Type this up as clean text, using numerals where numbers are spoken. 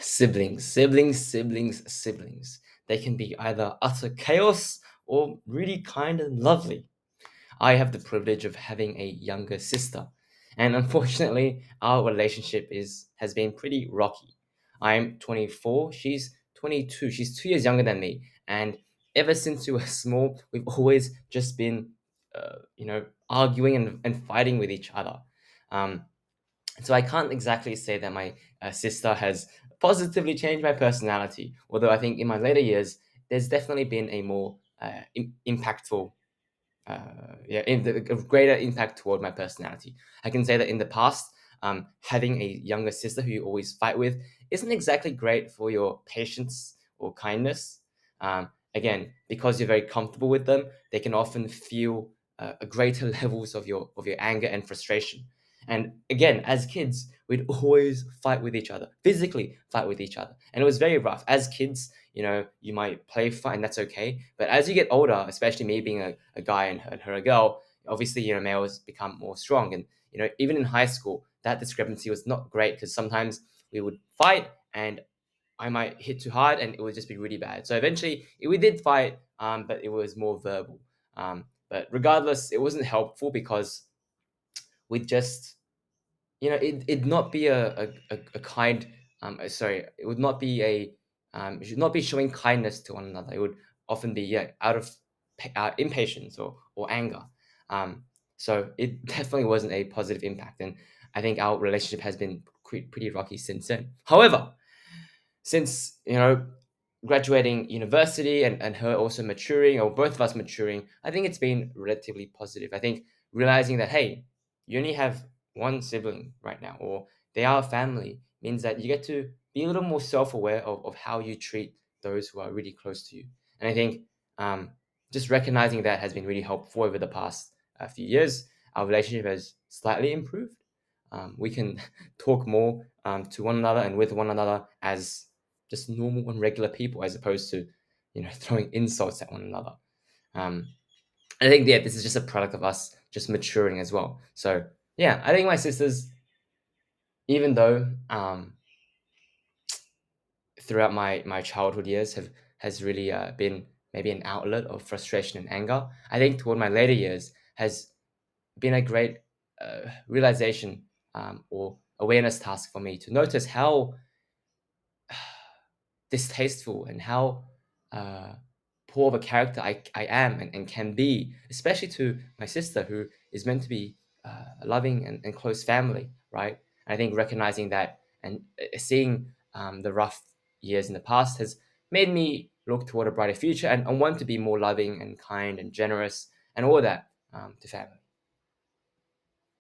Siblings. They can be either utter chaos or really kind and lovely. I have the privilege of having a younger sister, and unfortunately, our relationship is has been pretty rocky. I'm 24, she's 22. She's 2 years younger than me, and ever since we were small, we've always just been, arguing and fighting with each other. Um, so I can't exactly say that my sister has positively changed my personality. Although I think in my later years, there's definitely been a more impactful a greater impact toward my personality. I can say that in the past, having a younger sister who you always fight with isn't exactly great for your patience or kindness. Again, because you're very comfortable with them, they can often feel a greater levels of your anger and frustration. And again, as kids, we'd always fight with each other, physically fight with each other, and it was very rough. As kids, you might play fine, that's okay. But as you get older, especially me being a guy and her a girl, obviously, males become more strong. And, even in high school, that discrepancy was not great because sometimes we would fight and I might hit too hard and it would just be really bad. So eventually we did fight, but it was more verbal. But regardless, it wasn't helpful because we just it'd not be a kind sorry, it would not be it should not be showing kindness to one another. It would often be, yeah, out of impatience or anger. So it definitely wasn't a positive impact, and I think our relationship has been pretty rocky since then. However, since graduating university and her also maturing, or both of us maturing, I think it's been relatively positive. I think realizing that, hey, you only have one sibling right now, or they are family, means that you get to be a little more self-aware of how you treat those who are really close to you. And I think um, just recognizing that has been really helpful over the past few years. Our relationship has slightly improved. We can talk more to one another and with one another as just normal and regular people, as opposed to throwing insults at one another. um, I think, yeah, this is just a product of us just maturing as well. So yeah, I think my sisters, even though throughout my childhood years has really been maybe an outlet of frustration and anger, I think toward my later years has been a great realization, or awareness task for me to notice how distasteful and how uh, poor of a character I am and can be, especially to my sister, who is meant to be a loving and close family, right? And I think recognizing that and seeing the rough years in the past has made me look toward a brighter future and want to be more loving and kind and generous and all that to family.